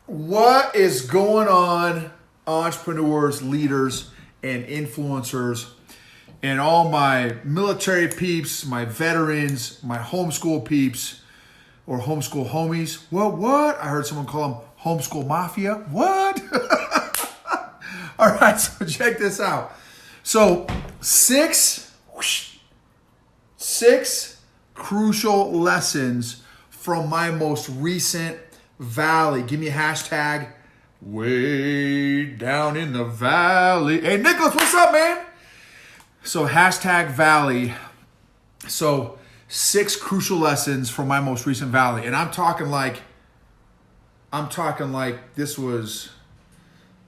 What is going on, entrepreneurs, leaders, and influencers, and all my military peeps, my veterans, my homeschool peeps, or homeschool homies? What? I heard someone call them homeschool mafia. What? All right, so check this out. So six crucial lessons from my most recent valley. Give me a hashtag, way down in the valley. Hey, Nicholas, what's up, man? So hashtag valley. So 6 crucial lessons from my most recent valley. And I'm talking like this was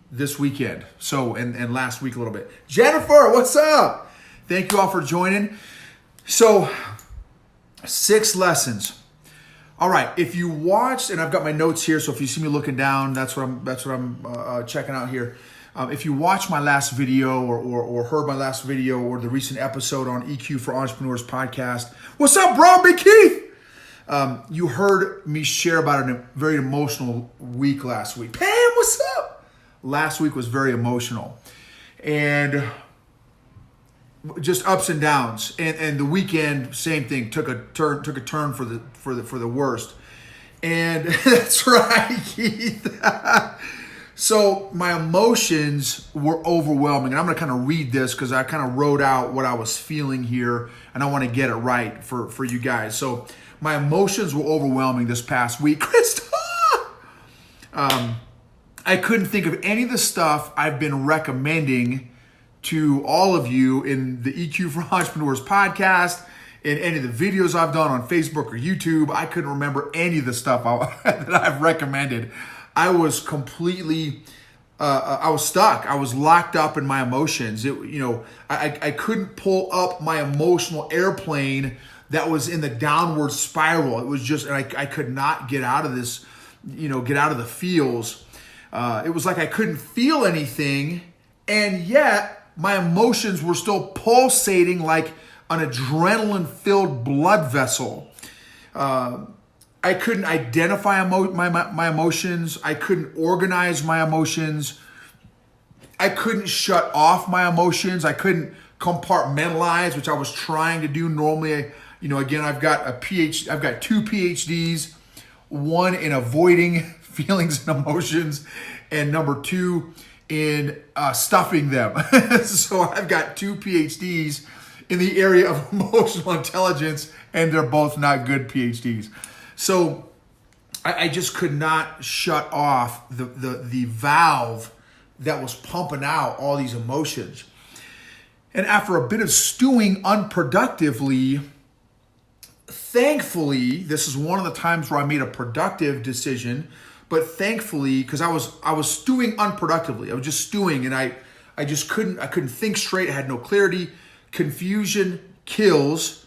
this weekend. So, and last week a little bit. Jennifer, what's up? Thank you all for joining. So 6 lessons. All right, if you watched, and I've got my notes here, so if you see me looking down, that's what I'm checking out here. If you watched my last video or heard my last video or the recent episode on EQ for Entrepreneurs podcast, what's up, bro, Big Keith? You heard me share about a very emotional week last week. Pam, what's up? Last week was very emotional, and just ups and downs, and the weekend, same thing, took a turn for the worst. And that's right, Keith. So my emotions were overwhelming, and I'm going to kind of read this because I kind of wrote out what I was feeling here, and I want to get it right for you guys. So my emotions were overwhelming this past week. Krista, I couldn't think of any of the stuff I've been recommending to all of you in the EQ for Entrepreneurs podcast, in any of the videos I've done on Facebook or YouTube. I couldn't remember any of the stuff that I've recommended. I was completely, I was stuck. I was locked up in my emotions. I couldn't pull up my emotional airplane that was in the downward spiral. It was just, and I could not get out of this, get out of the feels. It was like I couldn't feel anything, and yet my emotions were still pulsating like an adrenaline-filled blood vessel. I couldn't identify my emotions. I couldn't organize my emotions. I couldn't shut off my emotions. I couldn't compartmentalize, which I was trying to do. Normally, again, I've got 2 PhDs, one in avoiding feelings and emotions, and number 2 in stuffing them. So I've got 2 PhDs in the area of emotional intelligence, and they're both not good PhDs. So I just could not shut off the valve that was pumping out all these emotions. And after a bit of stewing unproductively, thankfully, this is one of the times where I made a productive decision. But thankfully, because I was stewing unproductively, I was just stewing, and I couldn't think straight. I had no clarity. Confusion kills.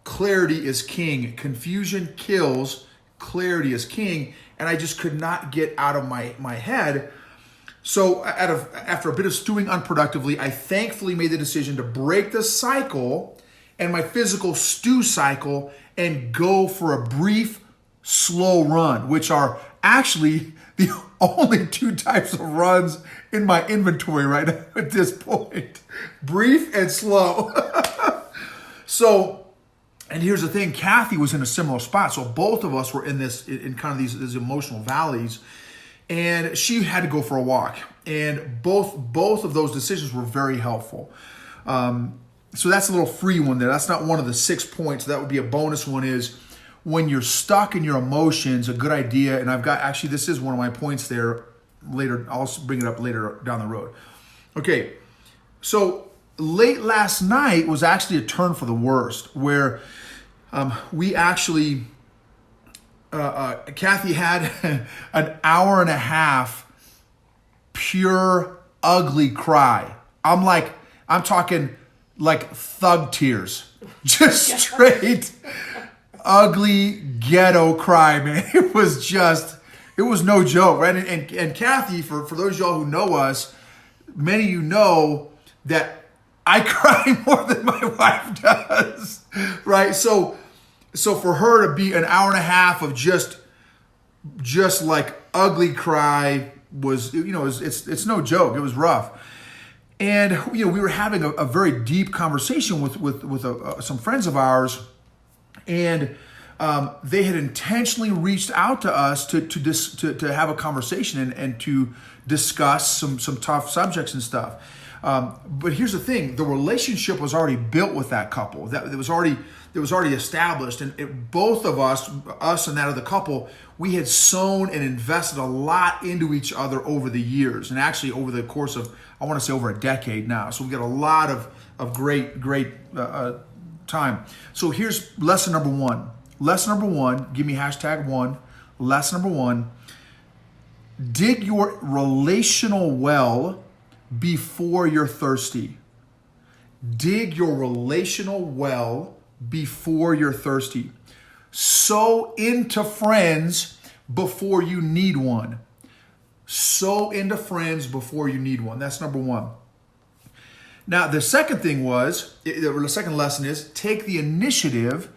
Clarity is king. Confusion kills. Clarity is king. And I just could not get out of my head. So after a bit of stewing unproductively, I thankfully made the decision to break the cycle and my physical stew cycle and go for a brief, slow run, which are actually the only 2 types of runs in my inventory right now at this point. Brief and slow. So, and here's the thing, Kathy was in a similar spot. So both of us were in kind of these emotional valleys, and she had to go for a walk. And both of those decisions were very helpful. So that's a little free one there. That's not one of the 6 points. That would be a bonus one is, when you're stuck in your emotions, a good idea, and this is one of my points there later, I'll bring it up later down the road. Okay, so late last night was actually a turn for the worst, where we actually, Kathy had an hour and a half pure ugly cry. I'm talking like thug tears, just straight ugly ghetto cry, man. It was no joke, right? And Kathy, for those of y'all who know us, many of you know that I cry more than my wife does, right? So for her to be an hour and a half of just just like ugly cry was, it's no joke. It was rough. And, we were having a very deep conversation with some friends of ours, and they had intentionally reached out to us to have a conversation and to discuss some tough subjects and stuff. But here's the thing: the relationship was already built with that couple. That it was already established, and both of us and that other couple, we had sown and invested a lot into each other over the years, and actually over the course of, I want to say, over a decade now. So we got a lot of great time. So here's lesson number one. Lesson number one, give me #1. Lesson number one: dig your relational well before you're thirsty. Dig your relational well before you're thirsty. Sow into friends before you need one. Sow into friends before you need one. That's number one. Now, the second thing the second lesson is take the initiative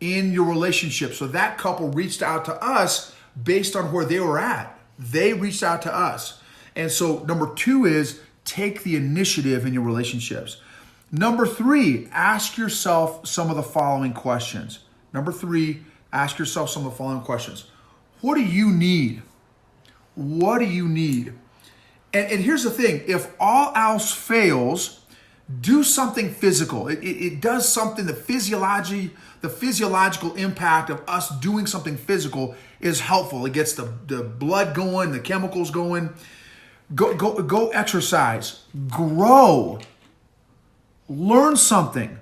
in your relationship. So that couple reached out to us based on where they were at. They reached out to us. And so number two is take the initiative in your relationships. Number three, ask yourself some of the following questions. Number three, ask yourself some of the following questions. What do you need? What do you need? And here's the thing, if all else fails, do something physical. It does something, the physiological impact of us doing something physical is helpful. It gets the blood going, the chemicals going. Go exercise, grow, learn something,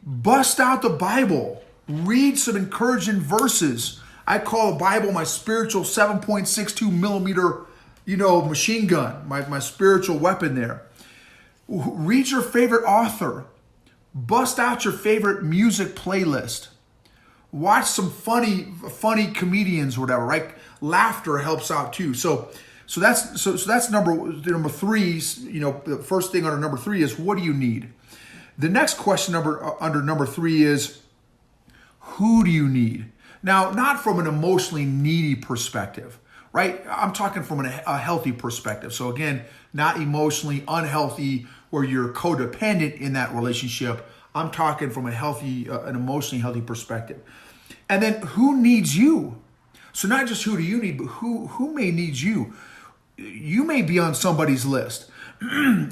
bust out the Bible, read some encouraging verses. I call the Bible my spiritual 7.62 millimeter, machine gun, my spiritual weapon there. Read your favorite author, bust out your favorite music playlist, watch some funny comedians or whatever, right? Laughter helps out too. So that's number three. The first thing under number three is, what do you need? The next question under number three is, who do you need? Now, not from an emotionally needy perspective, right? I'm talking from a healthy perspective. So again, not emotionally unhealthy where you're codependent in that relationship. I'm talking from an emotionally healthy perspective. And then who needs you? So not just who do you need, but who may need you? You may be on somebody's list.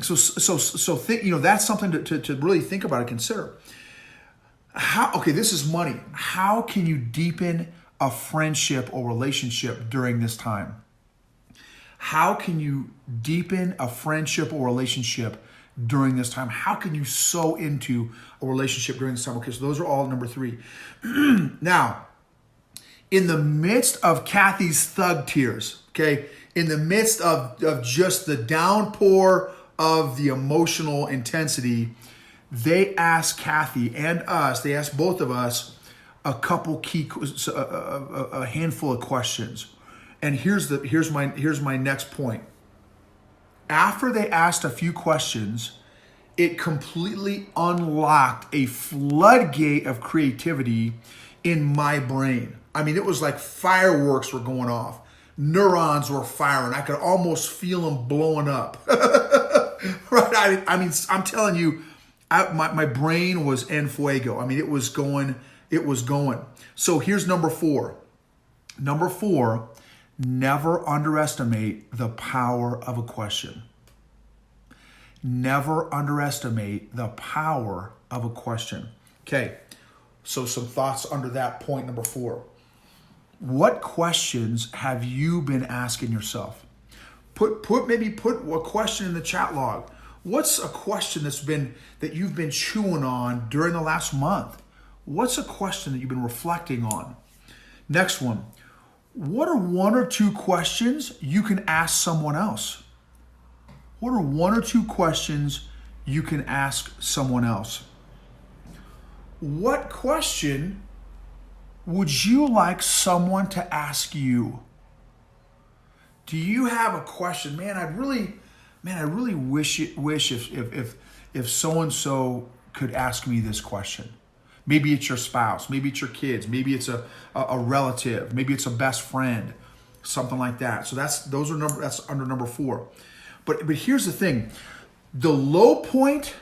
so think, that's something to really think about and consider. This is money. How can you deepen a friendship or relationship during this time? How can you deepen a friendship or relationship during this time? How can you sow into a relationship during this time? Okay, so those are all number three. Now, in the midst of Kathy's thug tears, okay, in the midst of just the downpour of the emotional intensity, they asked Kathy and us, they asked both of us a handful of questions. And here's my next point. After they asked a few questions, it completely unlocked a floodgate of creativity in my brain. I mean, it was like fireworks were going off. Neurons were firing. I could almost feel them blowing up. Right? I mean, I'm telling you, my brain was en fuego. I mean, it was going. So here's number four. Number four, never underestimate the power of a question. Never underestimate the power of a question. Okay, so some thoughts under that point, number four. What questions have you been asking yourself? Put a question in the chat log. What's a question that you've been chewing on during the last month? What's a question that you've been reflecting on? Next one. What are one or two questions you can ask someone else? What are one or two questions you can ask someone else? What question would you like someone to ask you? Do you have a question? Man, I really wish if so-and-so could ask me this question. Maybe it's your spouse, maybe it's your kids, maybe it's a relative, maybe it's a best friend, something like that. So that's under number 4. But here's the thing. The low point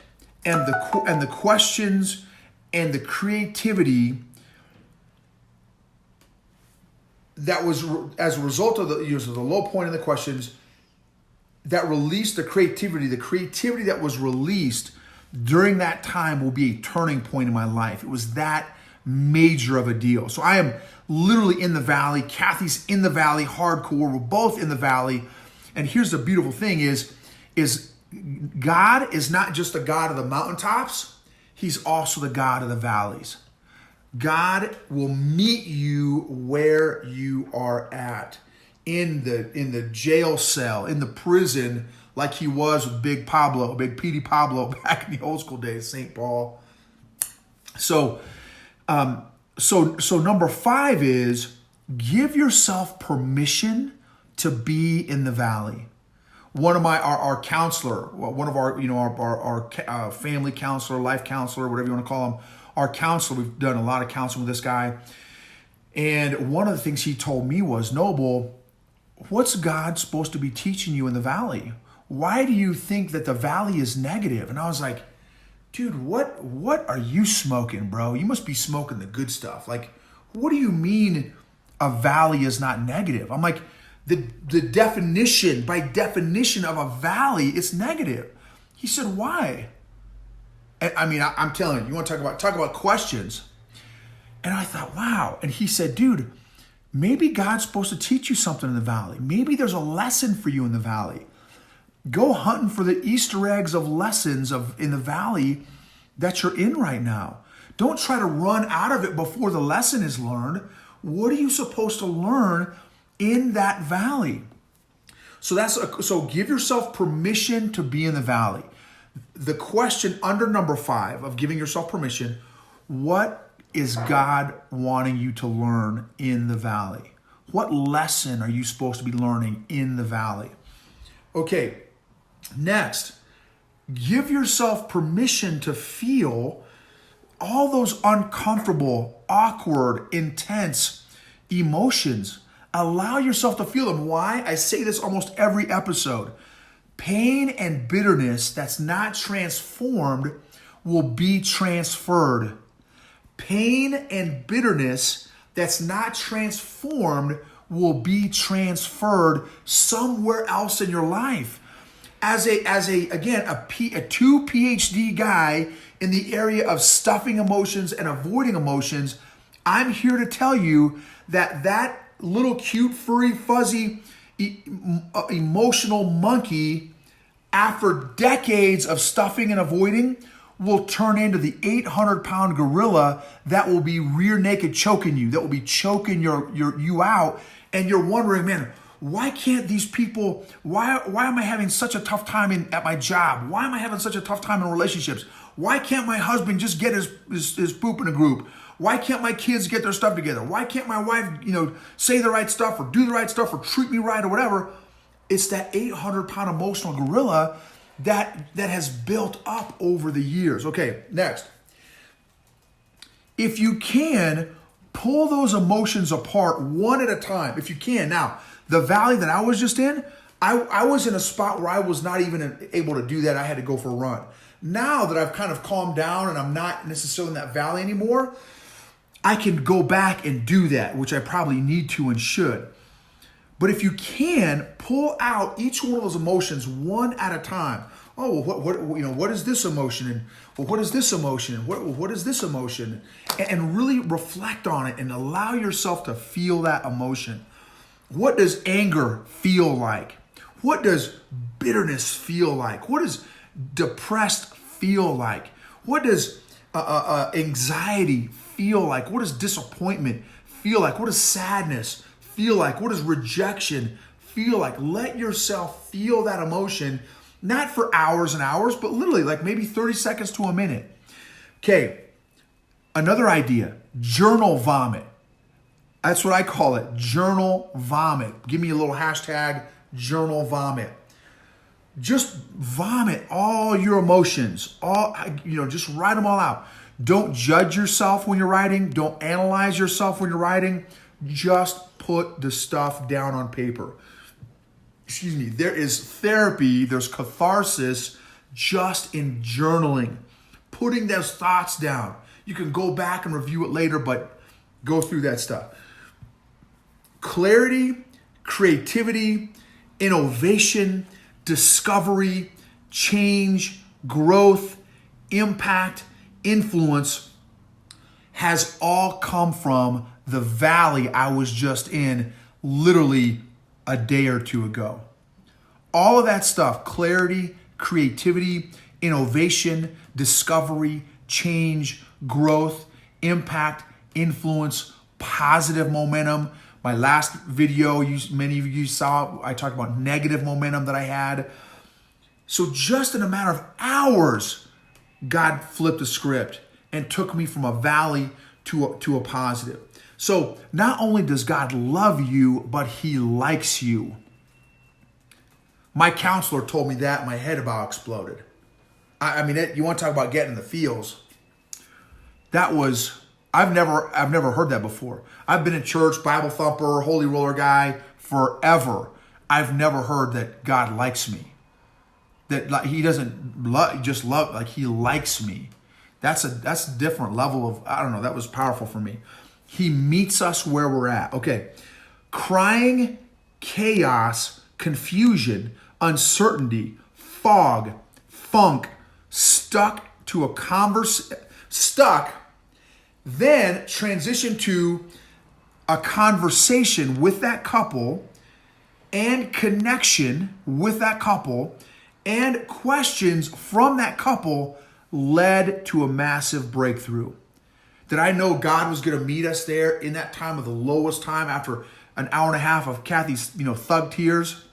and the questions and the creativity that was as a result of the low point and the questions that released the creativity that was released during that time will be a turning point in my life. It was that major of a deal. So I am literally in the valley. Kathy's in the valley, hardcore. We're both in the valley. And here's the beautiful thing is God is not just the God of the mountaintops. He's also the God of the valleys. God will meet you where you are at, in the jail cell, in the prison, like he was with Big Petey Pablo back in the old school days, St. Paul. So number 5 is give yourself permission to be in the valley. One of our counselor, one of our family counselor, life counselor, whatever you want to call him, our counselor, we've done a lot of counseling with this guy. And one of the things he told me was, Noble, what's God supposed to be teaching you in the valley? Why do you think that the valley is negative? And I was like, dude, what are you smoking, bro? You must be smoking the good stuff. Like, what do you mean a valley is not negative? I'm like, the definition, by definition of a valley, it's negative. He said, why? And I mean, I'm telling you, you want to talk about questions. And I thought, wow. And he said, dude, maybe God's supposed to teach you something in the valley. Maybe there's a lesson for you in the valley. Go hunting for the Easter eggs of lessons in the valley that you're in right now. Don't try to run out of it before the lesson is learned. What are you supposed to learn in that valley? So give yourself permission to be in the valley. The question under number 5 of giving yourself permission, what is God wanting you to learn in the valley? What lesson are you supposed to be learning in the valley? Okay, next, give yourself permission to feel all those uncomfortable, awkward, intense emotions. Allow yourself to feel them. Why? I say this almost every episode. Pain and bitterness that's not transformed will be transferred. Pain and bitterness that's not transformed will be transferred somewhere else in your life. As a 2 PhD guy in the area of stuffing emotions and avoiding emotions, I'm here to tell you that little cute, furry, fuzzy, emotional monkey, after decades of stuffing and avoiding, will turn into the 800-pound gorilla that will be rear naked choking you, that will be choking you out. And you're wondering, man, why can't these people, why am I having such a tough time at my job? Why am I having such a tough time in relationships? Why can't my husband just get his poop in a group? Why can't my kids get their stuff together? Why can't my wife, say the right stuff or do the right stuff or treat me right or whatever? It's that 800-pound emotional gorilla that has built up over the years. Okay, next. If you can, pull those emotions apart one at a time. If you can. Now, the valley that I was just in, I was in a spot where I was not even able to do that. I had to go for a run. Now that I've kind of calmed down and I'm not necessarily in that valley anymore, I can go back and do that, which I probably need to and should. But if you can, pull out each one of those emotions one at a time. Oh, what is this emotion? And what is this emotion? What is this emotion? And really reflect on it and allow yourself to feel that emotion. What does anger feel like? What does bitterness feel like? What does depressed feel like? What does anxiety feel like? What does disappointment feel like? What does sadness feel like? What does rejection feel like? Let yourself feel that emotion, not for hours and hours, but literally like maybe 30 seconds to a minute. Okay, another idea, journal vomit. That's what I call it, journal vomit. Give me a little hashtag, journal vomit. Just vomit all your emotions, just write them all out. Don't judge yourself when you're writing. Don't analyze yourself when you're writing. Just put the stuff down on paper. Excuse me. There is therapy, there's catharsis just in journaling, putting those thoughts down. You can go back and review it later, but go through that stuff. Clarity, creativity, innovation, discovery, change, growth, impact, influence has all come from the valley I was just in literally a day or two ago. All of that stuff, clarity, creativity, innovation, discovery, change, growth, impact, influence, positive momentum. My last video, many of you saw, I talked about negative momentum that I had. So just in a matter of hours, God flipped the script and took me from a valley to a positive. So not only does God love you, but he likes you. My counselor told me that, my head about exploded. I mean, you want to talk about getting in the feels. That was, I've never heard that before. I've been in church, Bible thumper, holy roller guy forever. I've never heard that God likes me. That he doesn't just love, like he likes me. That's a different level of, I don't know, that was powerful for me. He meets us where we're at. Okay. Crying, chaos, confusion, uncertainty, fog, funk, stuck, then transition to a conversation with that couple and connection with that couple and questions from that couple led to a massive breakthrough. Did I know God was going to meet us there in that time of the lowest time after an hour and a half of Kathy's, thug tears?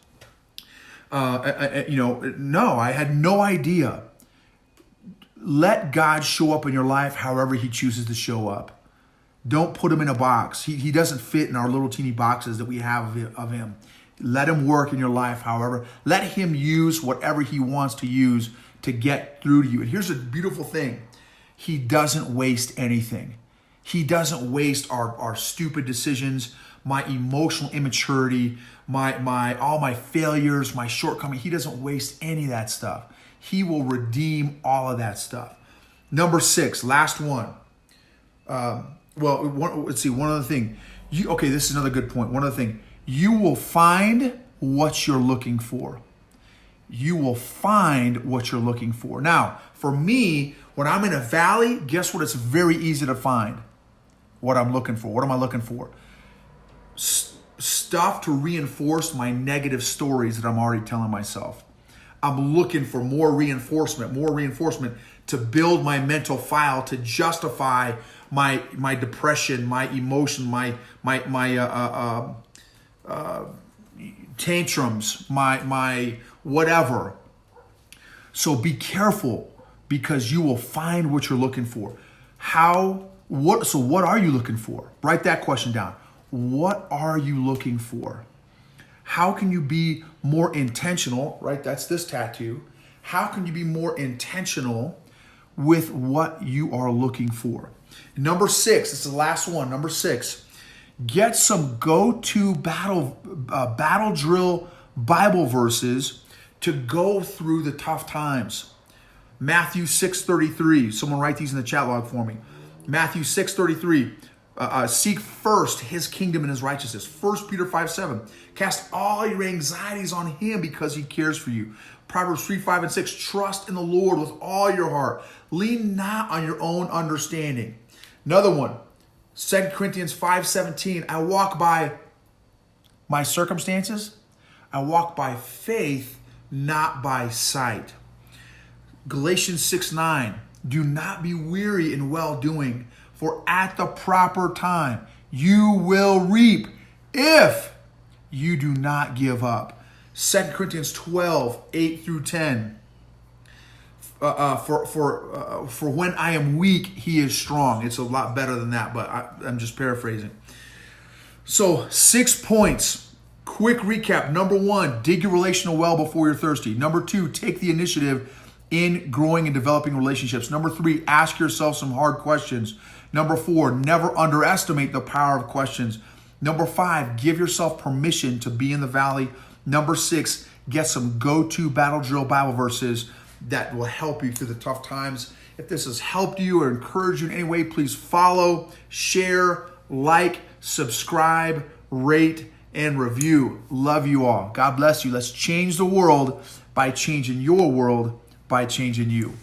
No, I had no idea. Let God show up in your life however he chooses to show up. Don't put him in a box. He doesn't fit in our little teeny boxes that we have of him. Let him work in your life however. Let him use whatever he wants to use to get through to you. And here's a beautiful thing. He doesn't waste anything. He doesn't waste our stupid decisions, my emotional immaturity, all my failures, my shortcomings. He doesn't waste any of that stuff. He will redeem all of that stuff. Number 6, last one. Let's see, one other thing. This is another good point. One other thing. You will find what you're looking for. You will find what you're looking for. Now, for me, when I'm in a valley, guess what? It's very easy to find what I'm looking for. What am I looking for? Stuff to reinforce my negative stories that I'm already telling myself. I'm looking for more reinforcement to build my mental file to justify my depression, my emotion, my tantrums, my whatever. So be careful because you will find what you're looking for. So what are you looking for? Write that question down. What are you looking for? How can you be more intentional, right? That's this tattoo. How can you be more intentional with what you are looking for? Number 6, this is the last one. Number 6, get some go-to battle drill Bible verses to go through the tough times. Matthew 6:33. Someone write these in the chat log for me. Matthew 6:33. Seek first his kingdom and his righteousness. 1 Peter 5:7. Cast all your anxieties on him because he cares for you. Proverbs 3:5 and 6. Trust in the Lord with all your heart. Lean not on your own understanding. Another one. 2 Corinthians 5:17. I walk by my circumstances. I walk by faith, not by sight. Galatians 6:9. Do not be weary in well-doing, for at the proper time you will reap if you do not give up. 2 Corinthians 12:8 through 10. For when I am weak, he is strong. It's a lot better than that, but I'm just paraphrasing. So 6 points. Quick recap. Number 1, dig your relational well before you're thirsty. Number 2, take the initiative in growing and developing relationships. Number 3, ask yourself some hard questions. Number 4, never underestimate the power of questions. Number 5, give yourself permission to be in the valley. Number 6, get some go-to battle drill Bible verses that will help you through the tough times. If this has helped you or encouraged you in any way, please follow, share, like, subscribe, rate, and review. Love you all. God bless you. Let's change the world by changing your world by changing you.